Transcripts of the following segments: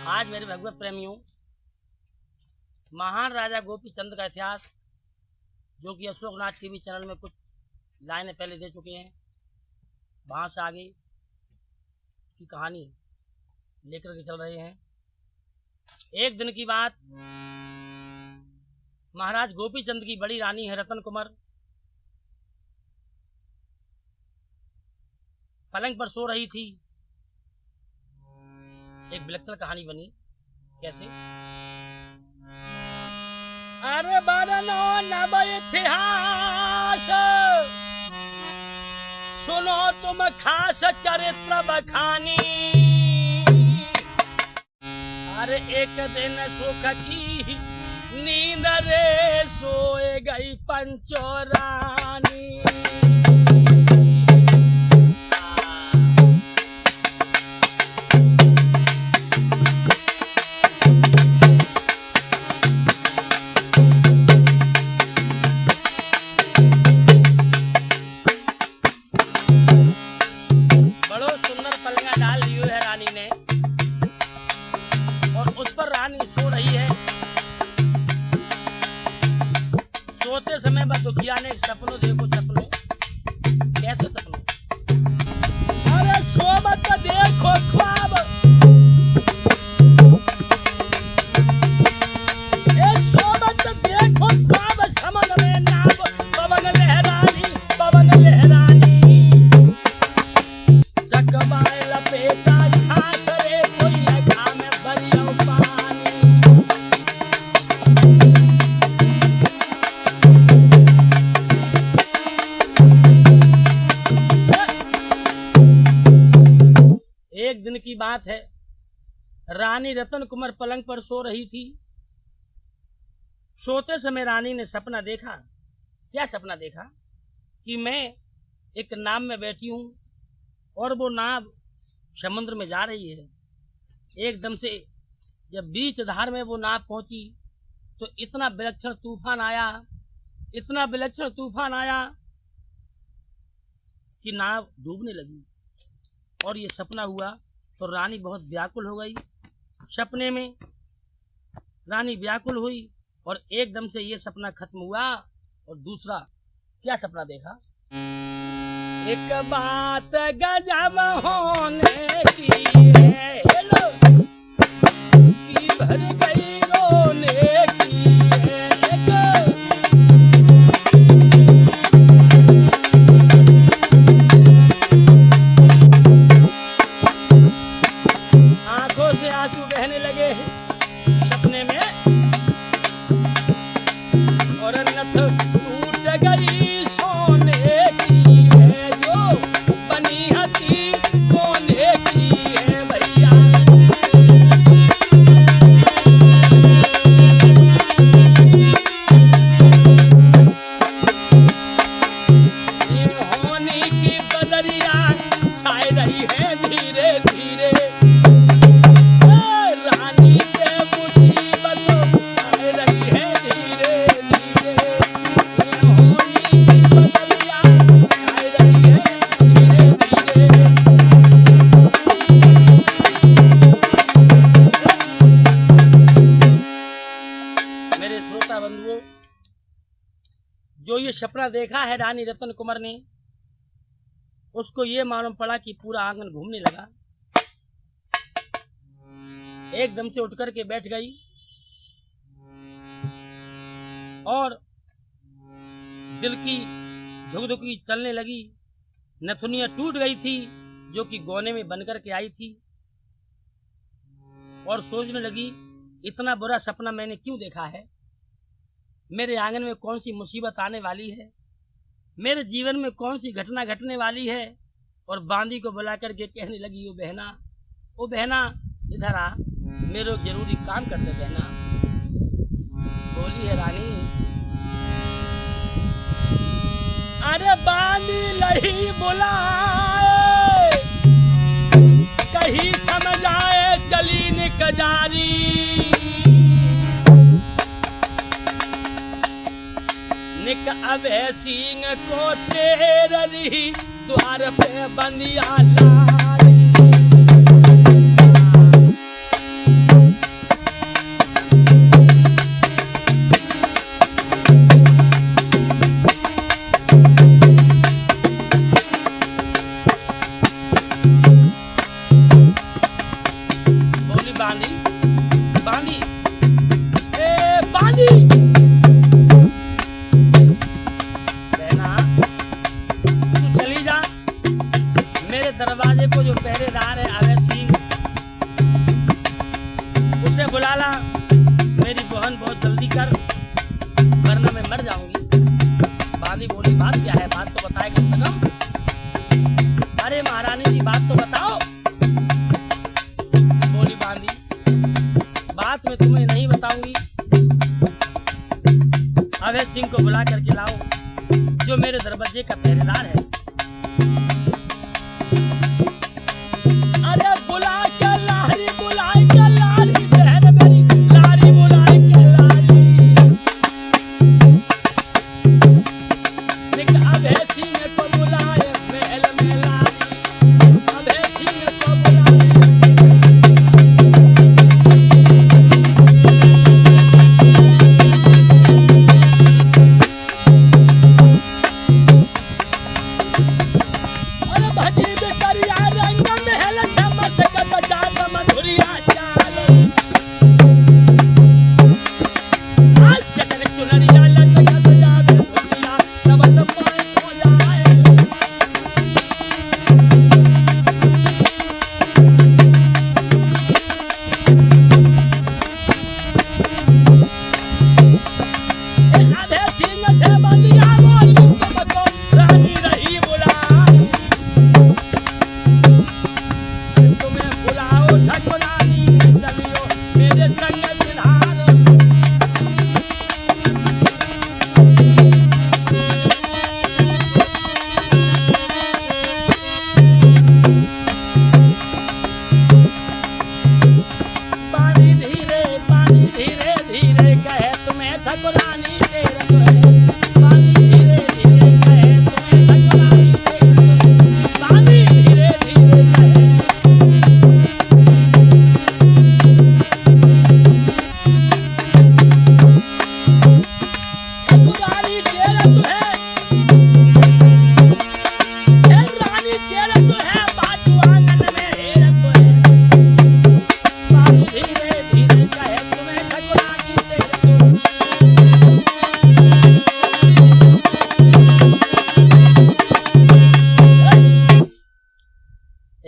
आज मेरे भगवत प्रेमियों, महान राजा गोपीचंद का इतिहास जो कि अशोकनाथ टीवी चैनल में कुछ लाइनें पहले दे चुके हैं, वहाँ से आगे की कहानी लेकर के चल रहे हैं। एक दिन की बात, महाराज गोपीचंद की बड़ी रानी है रतन कुमार, पलंग पर सो रही थी। एक विलक्षण कहानी बनी। कैसे? अरे बरनो नव इतिहास, सुनो तुम खास चरित्र बखानी। अरे एक दिन सुख की नींद रे सोए गई पंचो रानी। सोते समय बस दुखिया ने एक सपनों देखो। सपनों कैसे? सपनों अरे सोमत देखो ख्वाब, सोमत देखो ख्वाब, समन में नाव पवन लहरानी, पवन लहरानी। जगमाए लपेटा घास रे, कोई अघा में बरियो पानी। एक दिन की बात है, रानी रतन कुमार पलंग पर सो रही थी। सोते समय रानी ने सपना देखा। क्या सपना देखा? कि मैं एक नाव में बैठी हूँ और वो नाव समुद्र में जा रही है। एकदम से जब बीच धार में वो नाव पहुंची तो इतना विलक्षण तूफान आया, इतना विलक्षण तूफान आया कि नाव डूबने लगी। और ये सपना हुआ तो रानी बहुत व्याकुल हो गई। सपने में रानी व्याकुल हुई और एकदम से ये सपना खत्म हुआ। और दूसरा क्या सपना देखा? एक बात गजब होने की है, कि भर गई रोने की है। आंखों से आंसू बहने लगे सपने में, और नथ टूट गई सोने की है, जो बनी हथी कोने की है भैया। ये होनी की बदरिया छाए रही है धीरे धीरे। मेरे श्रोता बंधुओं, जो ये सपना देखा है रानी रतन कुमार ने, उसको ये मालूम पड़ा कि पूरा आंगन घूमने लगा। एकदम से उठ करके बैठ गई और दिल की धुक-धुकी चलने लगी। नथुनियाँ टूट गई थी जो कि गोने में बन करके आई थी, और सोचने लगी इतना बुरा सपना मैंने क्यों देखा है। मेरे आंगन में कौन सी मुसीबत आने वाली है, मेरे जीवन में कौन सी घटना घटने वाली है। और बांदी को बुला करके कहने लगी, ओ बहना इधर आ, मेरे जरूरी काम कर दे बहना। बोली है रानी, अरे बांदी लही बुलाए, कहीं समझाए चली निकजारी। निक अबे सिंह को तेरी द्वार पे बंदिया लाई। मोहन बहुत जल्दी कर, वरना मैं मर जाऊंगी। बांदी बोली बात क्या है, बात तो बताए कम से कम। अरे महारानी जी बात तो बताओ। बोली बांदी बात मैं तुम्हें नहीं बताऊंगी, अभय सिंह को बुला करके लाओ जो मेरे दरवाजे का पहरेदार है। अरे बुला के लारी, बुला के लारी, बहन मेरी लारी, बुला के लारी। निक अभय सिंह को बुलाए महल में लारी, अभय सिंह को बुलाए।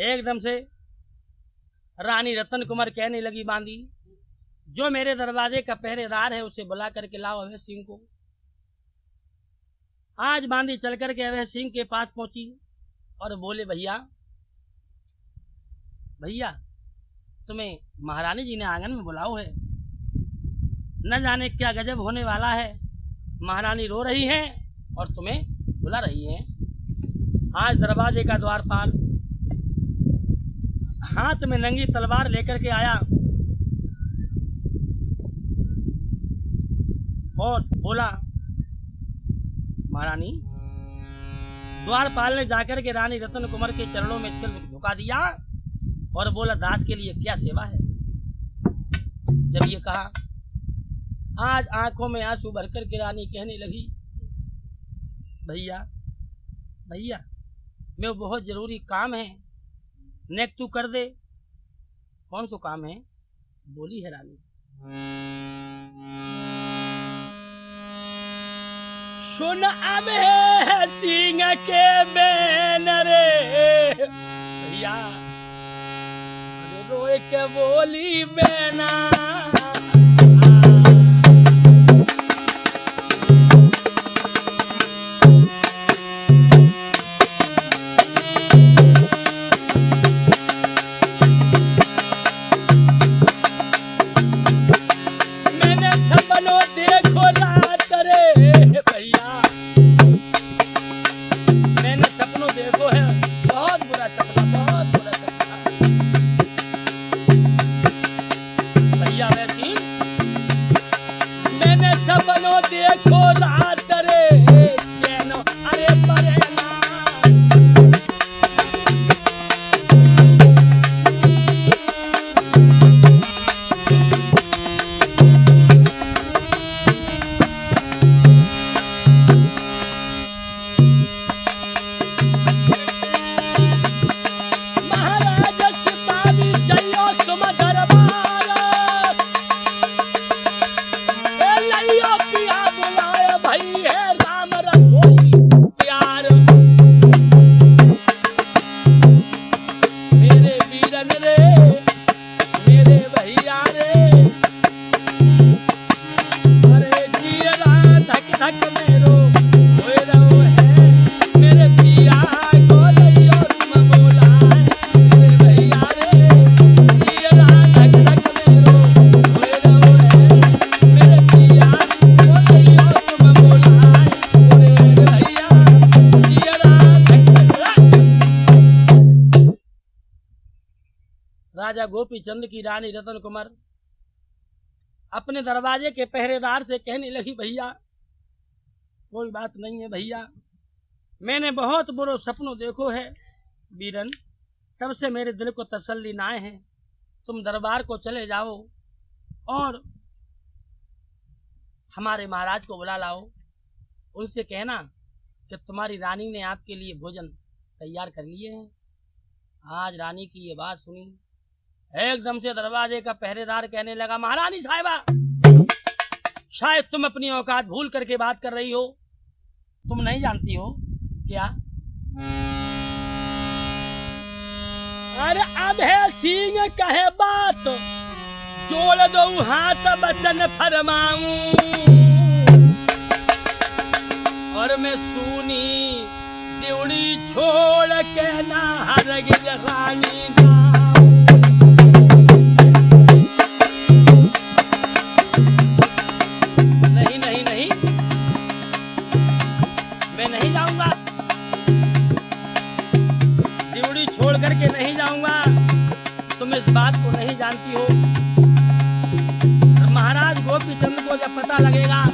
एकदम से रानी रतन कुमार कहने लगी बांदी जो मेरे दरवाजे का पहरेदार है उसे बुला करके लाओ अभय सिंह को। आज बांदी चल करके अभय सिंह के पास पहुंची और बोले भैया भैया तुम्हें महारानी जी ने आंगन में बुलाओ है, न जाने क्या गजब होने वाला है। महारानी रो रही हैं और तुम्हें बुला रही हैं। आज दरवाजे का द्वारपाल हाथ में नंगी तलवार लेकर के आया और बोला महारानी। द्वारपाल ने जाकर के रानी रतन कुमार के चरणों में सिर झुका दिया और बोला दास के लिए क्या सेवा है। जब ये कहा आज आंखों में आंसू भरकर के रानी कहने लगी भैया भैया मैं बहुत जरूरी काम है, नेक तू कर दे। कौन सा काम है? बोली है रानी सुन अभय सिंह के बैन रे भैया रोए के बोली बैना। देखो रात रे चैनो अरे परेना। महाराज सिपाही चलो तुम दरबार, ए लियो पिया बुलाए गोपीचंद की रानी रतन कुमार अपने दरवाजे के पहरेदार से कहने लगी, भैया कोई बात नहीं है भैया, मैंने बहुत बुरे सपनों देखो है बीरन, तब से मेरे दिल को तसल्ली ना है। तुम दरबार को चले जाओ और हमारे महाराज को बुला लाओ, उनसे कहना कि तुम्हारी रानी ने आपके लिए भोजन तैयार कर लिए हैं। आज रानी की ये बात सुनी, एकदम से दरवाजे का पहरेदार कहने लगा, महारानी साहिबा, शायद तुम अपनी औकात भूल करके बात कर रही हो। तुम नहीं जानती हो क्या? अरे अभय सिंह कहे बात, जोड़ दो हाथ बचन फरमाऊं, और मैं सुनी दिवड़ी छोड़ के ना हरगिज रानी जाऊं। नहीं नहीं नहीं, मैं नहीं जाऊंगा, दिवड़ी छोड़ करके नहीं जाऊंगा। तुम इस बात को नहीं जानती हो, महाराज गोपीचंद को जब पता लगेगा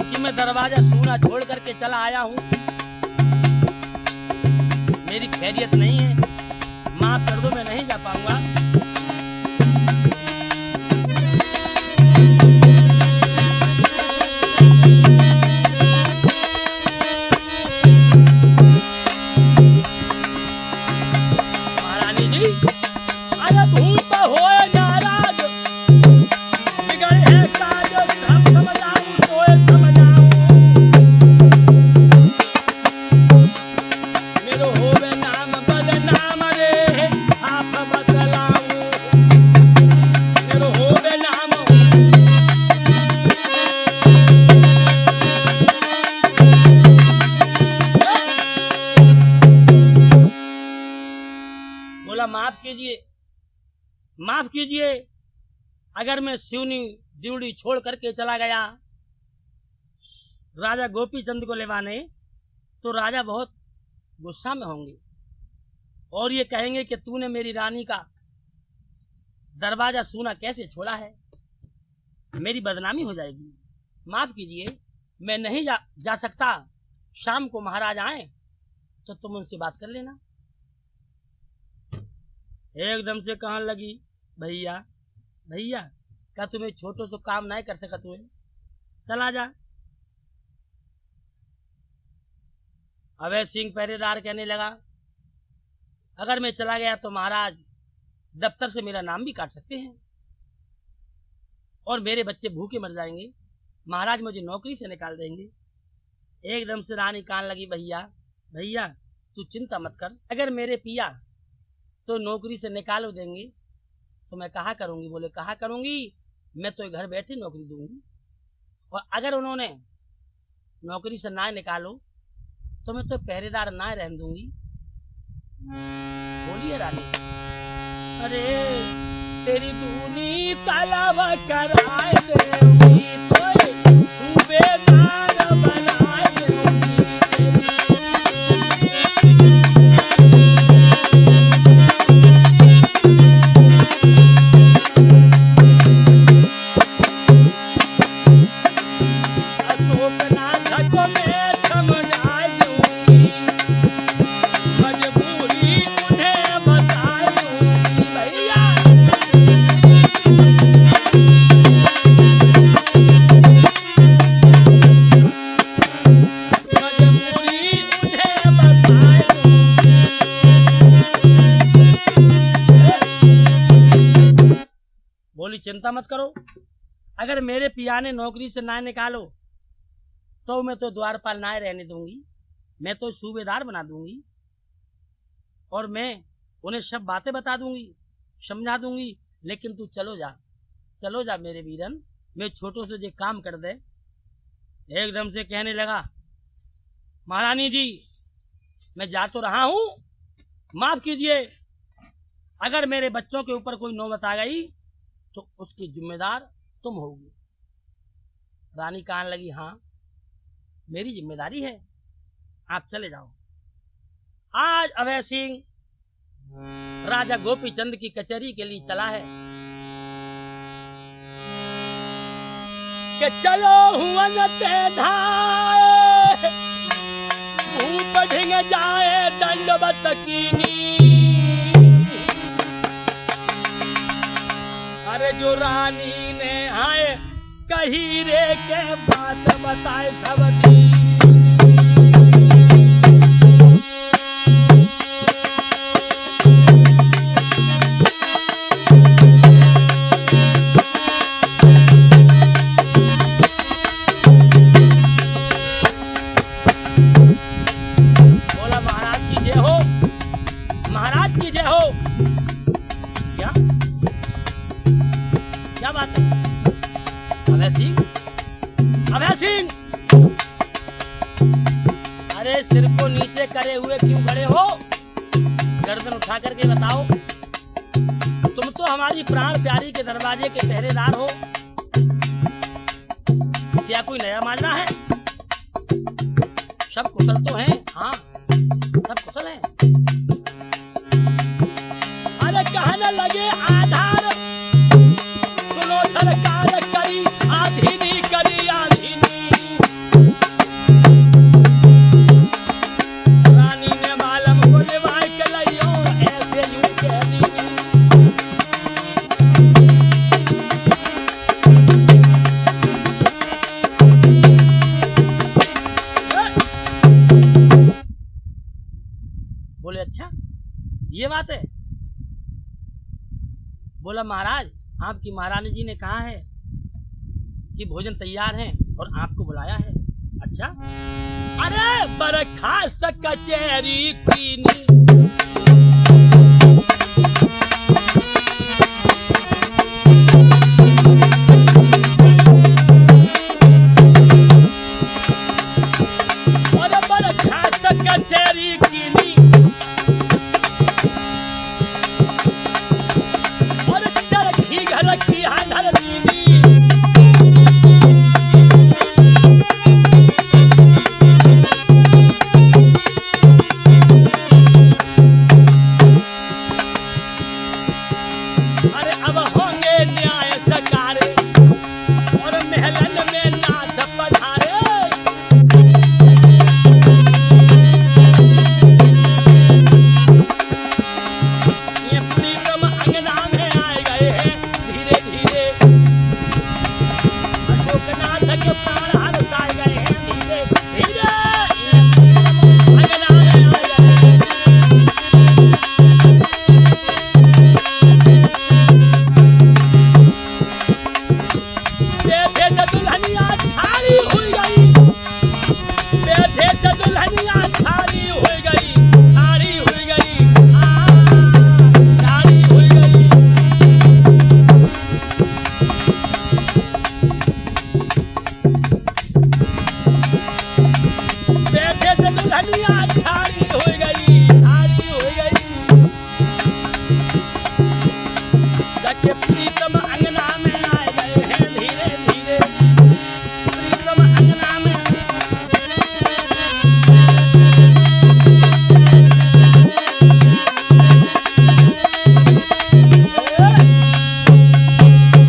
कि मैं दरवाजा सूना छोड़ करके चला आया हूं, मेरी खैरियत नहीं है, माफ कर दो, मैं नहीं जा पाऊंगा। महारानी जी, अरे धूप होए नाराज, बिगड़ है काज, सब समझाऊं तो समझाऊं, मेरो होवे नाम बदनाम रे, साफ बदलाऊं, मेरो होवे नाम। बोला, माफ कीजिए, माफ कीजिए, अगर मैं सिवनी दिवड़ी छोड़ करके चला गया राजा गोपीचंद को लेवाने, तो राजा बहुत गुस्सा में होंगे और ये कहेंगे कि तूने मेरी रानी का दरवाजा सूना कैसे छोड़ा है, मेरी बदनामी हो जाएगी। माफ कीजिए, मैं नहीं जा सकता। शाम को महाराज आए तो तुम उनसे बात कर लेना। एकदम से कहने लगी, भैया भैया, क्या तुम्हें छोटो से काम नहीं कर सका? तुम्हें चला जा। अभय सिंह पहरेदार कहने लगा, अगर मैं चला गया तो महाराज दफ्तर से मेरा नाम भी काट सकते हैं और मेरे बच्चे भूखे मर जाएंगे, महाराज मुझे नौकरी से निकाल देंगे। एकदम से रानी कान लगी, भैया भैया तू चिंता मत कर, अगर मेरे पिया तो नौकरी से निकालो देंगे तो मैं कहा करूँगी? बोले, कहा करूँगी, मैं तो घर बैठे नौकरी दूंगी, और अगर उन्होंने नौकरी से ना निकालो तो मैं तो पहरेदार ना रहने दूंगी। बोलिए रानी। अरे तेरी दूनी तलब कराए देंगी, तो सूबेदार बनाए देंगी। चिंता मत करो, अगर मेरे पिया ने नौकरी से ना निकालो तो मैं तो द्वारपाल ना रहने दूंगी, मैं तो सूबेदार बना दूंगी और मैं उन्हें सब बातें बता दूंगी, समझा दूंगी। लेकिन तू चलो जा मेरे वीरन, मैं छोटों से जो काम कर दे। एकदम से कहने लगा, महारानी जी मैं जा तो रहा हूँ, माफ कीजिए, अगर मेरे बच्चों के ऊपर कोई नौबत आ गई तो उसकी जिम्मेदार तुम होगी। रानी कहने लगी, हाँ मेरी जिम्मेदारी है, आप चले जाओ। आज अभय सिंह राजा गोपीचंद की कचहरी के लिए चला है कि चलो हुवन ते धाए भूप ढिंग जाए दंडवत कीनी। अरे जो रानी ने आए कही रे के बात बताए सब दी। अरे सिर को नीचे करे हुए क्यों खड़े हो? गर्दन उठा करके बताओ। तुम तो हमारी प्राण प्यारी के दरवाजे के पहरेदार हो। क्या कोई नया माजरा है? सब कुशल तो हैं? हाँ, सब कुशल हैं। अरे कहने लगे आधार सुनो सरकार करी आधीनी करी आधीनी। रानी ने बालम को निभाए के लियो ऐसे यूं कह दी। बोले अच्छा ये बात है? बोला महाराज आपकी महारानी जी ने कहा है कि भोजन तैयार है और आपको बुलाया है। अच्छा, अरे बरखास्त कचहरी कीनी